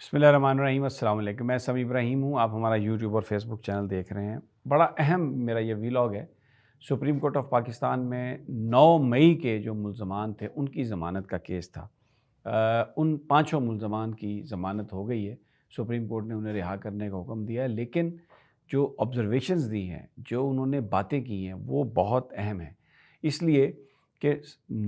بسم اللہ الرحمن الرحیم، السلام علیکم۔ میں سمیع ابراہیم ہوں، آپ ہمارا یوٹیوب اور فیس بک چینل دیکھ رہے ہیں۔ بڑا اہم میرا یہ ویلاگ ہے۔ سپریم کورٹ آف پاکستان میں 9 مئی کے جو ملزمان تھے ان کی ضمانت کا کیس تھا۔ ان 5 ملزمان کی ضمانت ہو گئی ہے، سپریم کورٹ نے انہیں رہا کرنے کا حکم دیا ہے، لیکن جو آبزرویشنز دی ہیں، جو انہوں نے باتیں کی ہیں، وہ بہت اہم ہیں، اس لیے کہ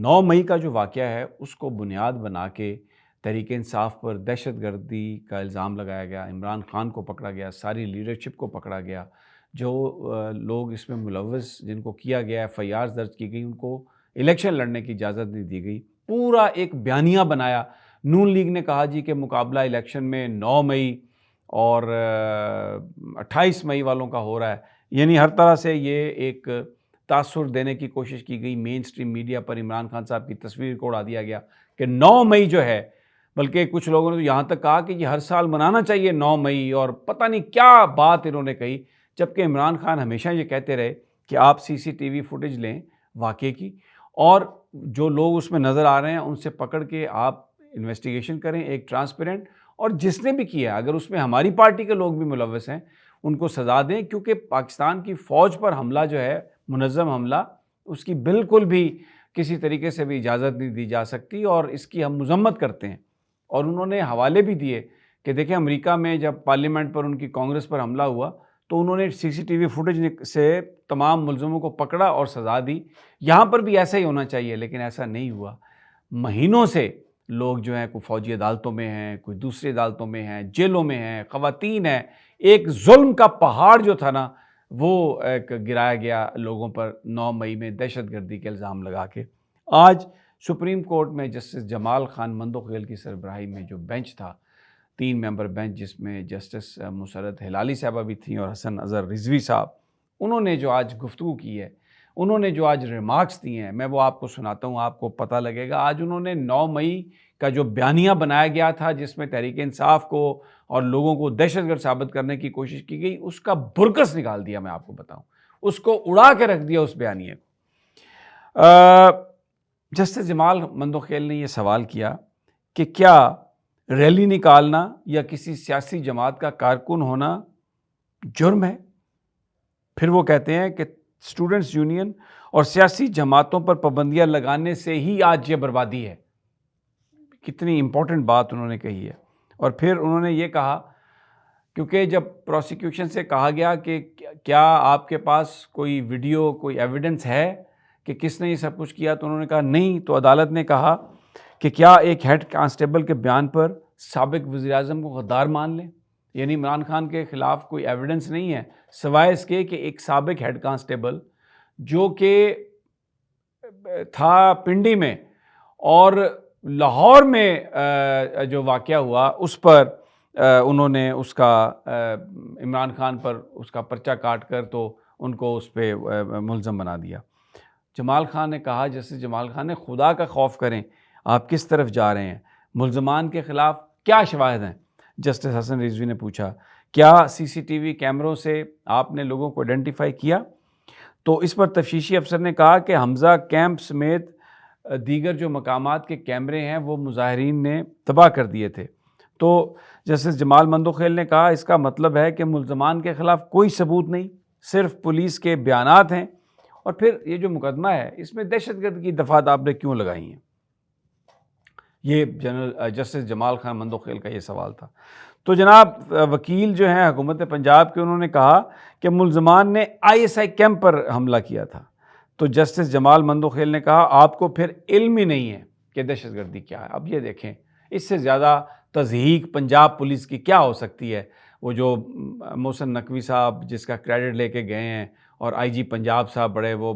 9 مئی کا جو واقعہ ہے اس کو بنیاد بنا کے تحریک انصاف پر دہشت گردی کا الزام لگایا گیا، عمران خان کو پکڑا گیا، ساری لیڈرشپ کو پکڑا گیا، جو لوگ اس میں ملوث جن کو کیا گیا FIRs درج کی گئی ان کو الیکشن لڑنے کی اجازت نہیں دی گئی۔ پورا ایک بیانیہ بنایا۔ نون لیگ نے کہا جی کہ مقابلہ الیکشن میں 9 مئی اور 28 مئی والوں کا ہو رہا ہے، یعنی ہر طرح سے یہ ایک تاثر دینے کی کوشش کی گئی۔ مین سٹریم میڈیا پر عمران خان صاحب کی تصویر کو اڑا دیا گیا کہ 9 مئی جو ہے، بلکہ کچھ لوگوں نے تو یہاں تک کہا کہ یہ ہر سال منانا چاہیے 9 مئی، اور پتہ نہیں کیا بات انہوں نے کہی، جبکہ عمران خان ہمیشہ یہ کہتے رہے کہ آپ CCTV فوٹیج لیں واقعے کی، اور جو لوگ اس میں نظر آ رہے ہیں ان سے پکڑ کے آپ انویسٹیگیشن کریں ایک ٹرانسپیرنٹ، اور جس نے بھی کیا اگر اس میں ہماری پارٹی کے لوگ بھی ملوث ہیں ان کو سزا دیں، کیونکہ پاکستان کی فوج پر حملہ جو ہے منظم حملہ، اس کی بالکل بھی کسی طریقے سے بھی اجازت نہیں دی جا سکتی، اور اس کی ہم مذمت کرتے ہیں۔ اور انہوں نے حوالے بھی دیے کہ دیکھیں امریکہ میں جب پارلیمنٹ پر ان کی کانگریس پر حملہ ہوا تو انہوں نے CCTV فوٹیج سے تمام ملزموں کو پکڑا اور سزا دی۔ یہاں پر بھی ایسا ہی ہونا چاہیے، لیکن ایسا نہیں ہوا۔ مہینوں سے لوگ جو ہیں کوئی فوجی عدالتوں میں ہیں، کوئی دوسری عدالتوں میں ہیں، جیلوں میں ہیں، خواتین ہیں، ایک ظلم کا پہاڑ جو تھا نا وہ ایک گرایا گیا لوگوں پر 9 مئی میں دہشت گردی کے الزام لگا کے۔ آج سپریم کورٹ میں جسٹس جمال خان مندوخیل کی سربراہی میں جو بینچ تھا، 3 ممبر بینچ، جس میں جسٹس مسرت ہلالی صاحبہ بھی تھیں اور حسن اظہر رضوی صاحب، انہوں نے جو آج گفتگو کی ہے، انہوں نے جو آج ریمارکس دیے ہیں، میں وہ آپ کو سناتا ہوں، آپ کو پتہ لگے گا۔ آج انہوں نے 9 مئی کا جو بیانیہ بنایا گیا تھا جس میں تحریک انصاف کو اور لوگوں کو دہشت گرد ثابت کرنے کی کوشش کی گئی، اس کا برکس نکال دیا، میں آپ کو بتاؤں، اس کو اڑا کے رکھ دیا اس بیانیے کو۔ جسٹس جمال مندوخیل نے یہ سوال کیا کہ کیا ریلی نکالنا یا کسی سیاسی جماعت کا کارکن ہونا جرم ہے؟ پھر وہ کہتے ہیں کہ اسٹوڈنٹس یونین اور سیاسی جماعتوں پر پابندیاں لگانے سے ہی آج یہ بربادی ہے۔ کتنی امپورٹنٹ بات انہوں نے کہی ہے۔ اور پھر انہوں نے یہ کہا، کیونکہ جب پروسیکیوشن سے کہا گیا کہ کیا آپ کے پاس کوئی ویڈیو، کوئی ایویڈنس ہے کہ کس نے یہ سب کچھ کیا، تو انہوں نے کہا نہیں، تو عدالت نے کہا کہ کیا ایک ہیڈ کانسٹیبل کے بیان پر سابق وزیر اعظم کو غدار مان لیں؟ یعنی عمران خان کے خلاف کوئی ایویڈنس نہیں ہے سوائے اس کے کہ ایک سابق ہیڈ کانسٹیبل جو کہ تھا پنڈی میں اور لاہور میں جو واقعہ اس پر انہوں نے اس کا عمران خان پر اس کا پرچہ کاٹ کر تو ان کو اس پہ ملزم بنا دیا۔ جمال خان نے کہا، جسٹس جمال خان نے، خدا کا خوف کریں، آپ کس طرف جا رہے ہیں؟ ملزمان کے خلاف کیا شواہد ہیں؟ جسٹس حسن رضوی نے پوچھا، کیا CCTV کیمروں سے آپ نے لوگوں کو آئیڈینٹیفائی کیا؟ تو اس پر تفتیشی افسر نے کہا کہ حمزہ کیمپ سمیت دیگر جو مقامات کے کیمرے ہیں وہ مظاہرین نے تباہ کر دیے تھے۔ تو جسٹس جمال مندوخیل نے کہا اس کا مطلب ہے کہ ملزمان کے خلاف کوئی ثبوت نہیں، صرف پولیس کے بیانات ہیں، اور پھر یہ جو مقدمہ ہے اس میں دہشت گرد کی دفعات آپ نے کیوں لگائی ہیں؟ یہ جسٹس جمال خان مندوخیل کا یہ سوال تھا۔ تو جناب وکیل جو ہیں حکومت پنجاب کے، انہوں نے کہا کہ ملزمان نے ISI کیمپ پر حملہ کیا تھا۔ تو جسٹس جمال مندوخیل نے کہا آپ کو پھر علم ہی نہیں ہے کہ دہشت گردی کیا ہے۔ اب یہ دیکھیں، اس سے زیادہ تضحیق پنجاب پولیس کی کیا ہو سکتی ہے؟ وہ جو محسن نقوی صاحب جس کا کریڈٹ لے کے گئے ہیں، اور IG پنجاب صاحب بڑے وہ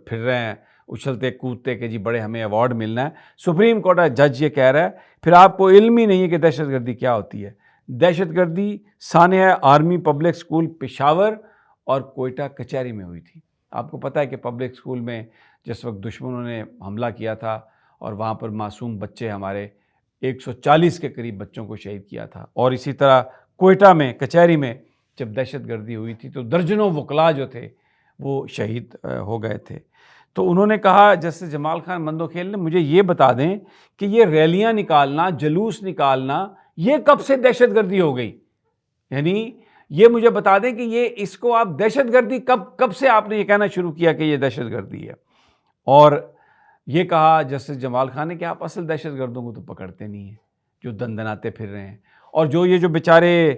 پھر رہے ہیں اچھلتے کودتے کہ جی بڑے ہمیں ایوارڈ ملنا ہے، سپریم کورٹ کا جج یہ کہہ رہا ہے، پھر آپ کو علم ہی نہیں ہے کہ دہشت گردی کیا ہوتی ہے۔ دہشت گردی سانحہ آرمی پبلک اسکول پشاور اور کوئٹہ کچہری میں ہوئی تھی۔ آپ کو پتہ ہے کہ پبلک اسکول میں جس وقت دشمنوں نے حملہ کیا تھا اور وہاں پر معصوم بچے، ہمارے 140 کے قریب بچوں کو شہید کیا تھا، اور اسی طرح کوئٹہ میں کچہری میں جب دہشت گردی ہوئی تھی تو درجنوں وکلاء جو تھے وہ شہید ہو گئے تھے۔ تو انہوں نے کہا، جسٹس جمال خان مندوخیل نے، مجھے یہ بتا دیں کہ یہ ریلیاں نکالنا، جلوس نکالنا، یہ کب سے دہشت گردی ہو گئی؟ یعنی یہ مجھے بتا دیں کہ یہ اس کو آپ دہشت گردی کب سے آپ نے یہ کہنا شروع کیا کہ یہ دہشت گردی ہے؟ اور یہ کہا جسٹس جمال خان نے کہ آپ اصل دہشت گردوں کو تو پکڑتے نہیں ہیں جو دندناتے پھر رہے ہیں، اور جو بیچارے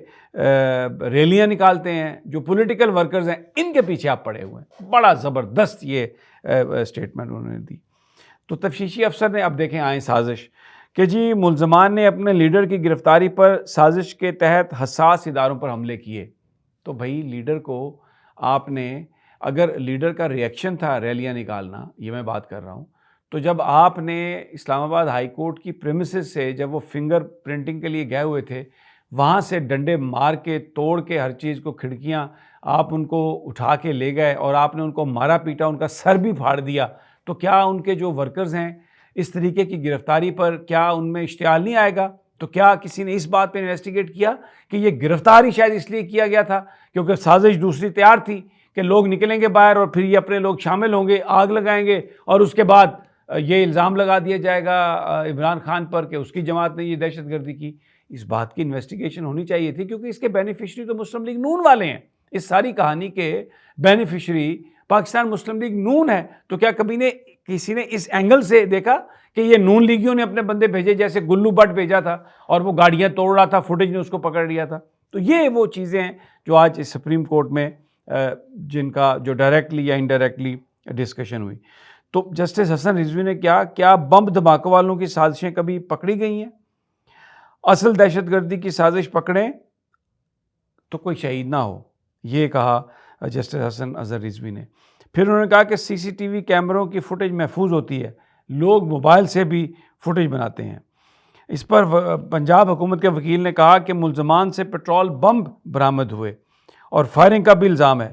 ریلیاں نکالتے ہیں، جو پولیٹیکل ورکرز ہیں، ان کے پیچھے آپ پڑے ہوئے ہیں۔ بڑا زبردست یہ اسٹیٹمنٹ انہوں نے دی۔ تو تفتیشی افسر نے اب دیکھیں آئیں سازش کہ جی ملزمان نے اپنے لیڈر کی گرفتاری پر سازش کے تحت حساس اداروں پر حملے کیے۔ تو بھائی لیڈر کو آپ نے، اگر لیڈر کا ریئیکشن تھا ریلیاں نکالنا، یہ میں بات کر رہا ہوں، تو جب آپ نے اسلام آباد ہائی کورٹ کی پریمیسز سے جب وہ فنگر پرنٹنگ کے لیے گئے ہوئے تھے، وہاں سے ڈنڈے مار کے توڑ کے ہر چیز کو، کھڑکیاں آپ ان کو اٹھا کے لے گئے اور آپ نے ان کو مارا پیٹا، ان کا سر بھی پھاڑ دیا، تو کیا ان کے جو ورکرز ہیں اس طریقے کی گرفتاری پر کیا ان میں اشتعال نہیں آئے گا؟ تو کیا کسی نے اس بات پہ انویسٹیگیٹ کیا کہ یہ گرفتاری شاید اس لیے کیا گیا تھا کیونکہ سازش دوسری تیار تھی کہ لوگ نکلیں گے باہر اور پھر یہ اپنے لوگ شامل ہوں گے، آگ لگائیں گے، اور اس کے بعد یہ الزام لگا دیا جائے گا عمران خان پر کہ اس کی جماعت نے یہ دہشت گردی کی؟ اس بات کی انویسٹیگیشن ہونی چاہیے تھی کیونکہ اس کے بینیفیشری تو مسلم لیگ نون والے ہیں۔ اس ساری کہانی کے بینیفیشری پاکستان مسلم لیگ نون ہے۔ تو کیا کبھی کسی نے اس اینگل سے دیکھا کہ یہ نون لیگیوں نے اپنے بندے بھیجے، جیسے گلو بٹ بھیجا تھا اور وہ گاڑیاں توڑ رہا تھا، فوٹیج نے اس کو پکڑ لیا تھا؟ تو یہ وہ چیزیں ہیں جو آج اس سپریم کورٹ میں جن کا جو ڈائریکٹلی یا انڈائریکٹلی ڈسکشن ہوئی۔ تو جسٹس حسن رضوی نے کیا بم دھماکوں والوں کی سازشیں کبھی پکڑی گئی ہیں؟ اصل دہشت گردی کی سازش پکڑیں تو کوئی شہید نہ ہو، یہ کہا جسٹس حسن اظہر رضوی نے۔ پھر انہوں نے کہا کہ سی سی ٹی وی کیمروں کی فوٹیج محفوظ ہوتی ہے، لوگ موبائل سے بھی فوٹیج بناتے ہیں۔ اس پر پنجاب حکومت کے وکیل نے کہا کہ ملزمان سے پیٹرول بم برآمد ہوئے اور فائرنگ کا بھی الزام ہے۔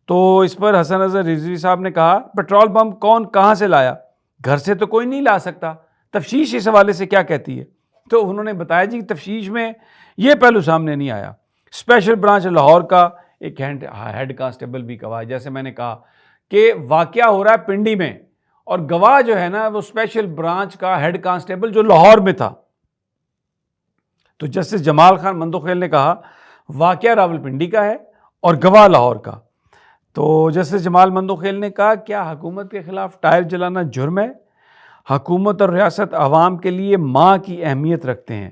تو اس پر حسن اظہر رضوی صاحب نے کہا پیٹرول بم کون کہاں سے لایا؟ گھر سے تو کوئی نہیں لا سکتا۔ تفتیش اس حوالے سے کیا کہتی ہے؟ تو انہوں نے بتایا جی تفتیش میں یہ پہلو سامنے نہیں آیا۔ اسپیشل برانچ لاہور کا ایک ہیڈ کانسٹیبل بھی گواہ، جیسے میں نے کہا کہ واقعہ ہو رہا ہے پنڈی میں اور گواہ جو ہے نا وہ اسپیشل برانچ کا ہیڈ کانسٹیبل جو لاہور میں تھا۔ تو جسٹس جمال خان مندوخیل نے کہا واقعہ راولپنڈی کا ہے اور گواہ لاہور کا۔ تو جسٹس جمال مندوخیل نے کہا کیا حکومت کے خلاف ٹائر جلانا جرم ہے؟ حکومت اور ریاست عوام کے لیے ماں کی اہمیت رکھتے ہیں،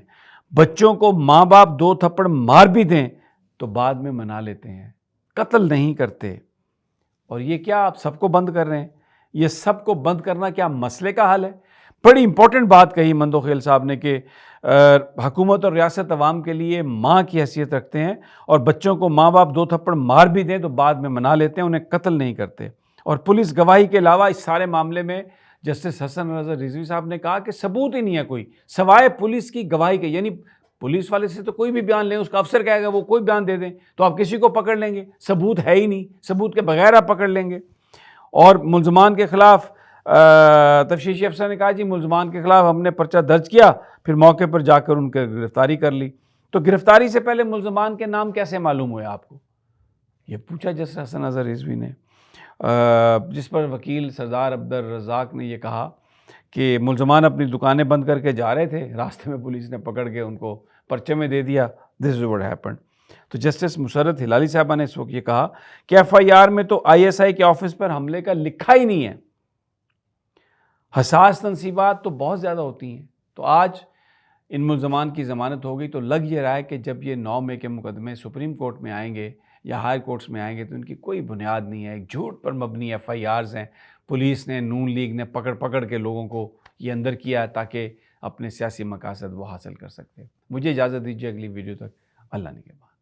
بچوں کو ماں باپ 2 تھپڑ مار بھی دیں تو بعد میں منا لیتے ہیں، قتل نہیں کرتے۔ اور یہ کیا آپ سب کو بند کر رہے ہیں؟ یہ سب کو بند کرنا کیا مسئلے کا حل ہے؟ بڑی امپورٹنٹ بات کہی مندوخیل صاحب نے کہ حکومت اور ریاست عوام کے لیے ماں کی حیثیت رکھتے ہیں اور بچوں کو ماں باپ 2 تھپڑ مار بھی دیں تو بعد میں منا لیتے ہیں، انہیں قتل نہیں کرتے۔ اور پولیس گواہی کے علاوہ اس سارے معاملے میں جسٹس حسن اظہر رضوی صاحب نے کہا کہ ثبوت ہی نہیں ہے کوئی سوائے پولیس کی گواہی کے، یعنی پولیس والے سے تو کوئی بھی بیان لیں، اس کا افسر کہے گا وہ کوئی بیان دے دیں تو آپ کسی کو پکڑ لیں گے، ثبوت ہے ہی نہیں، ثبوت کے بغیر آپ پکڑ لیں گے۔ اور ملزمان کے خلاف تفتیشی افسر نے کہا جی ملزمان کے خلاف ہم نے پرچہ درج کیا، پھر موقع پر جا کر ان کی گرفتاری کر لی۔ تو گرفتاری سے پہلے ملزمان کے نام کیسے معلوم ہوئے آپ کو؟ یہ پوچھا جسٹس حسن اظہر رضوی نے، جس پر وکیل سردار عبدالرزاق نے یہ کہا کہ ملزمان اپنی دکانیں بند کر کے جا رہے تھے، راستے میں پولیس نے پکڑ کے ان کو پرچے میں دے دیا، دس از واٹ ہیپنڈ۔ تو جسٹس مسرت ہلالی صاحبہ نے اس وقت یہ کہا کہ ایف آئی آر میں تو آئی ایس آئی کے آفس پر حملے کا لکھا ہی نہیں ہے، حساس تنصیبات تو بہت زیادہ ہوتی ہیں۔ تو آج ان ملزمان کی ضمانت ہو گئی، تو لگ یہ رہا ہے کہ جب یہ 9 مئی کے مقدمے سپریم کورٹ میں آئیں گے یا ہائی کورٹس میں آئیں گے تو ان کی کوئی بنیاد نہیں ہے، ایک جھوٹ پر مبنی ایف آئی آرز ہیں۔ پولیس نے، نون لیگ نے پکڑ کے لوگوں کو یہ اندر کیا تاکہ اپنے سیاسی مقاصد وہ حاصل کر سکتے۔ مجھے اجازت دیجیے، اگلی ویڈیو تک اللہ نگہبان۔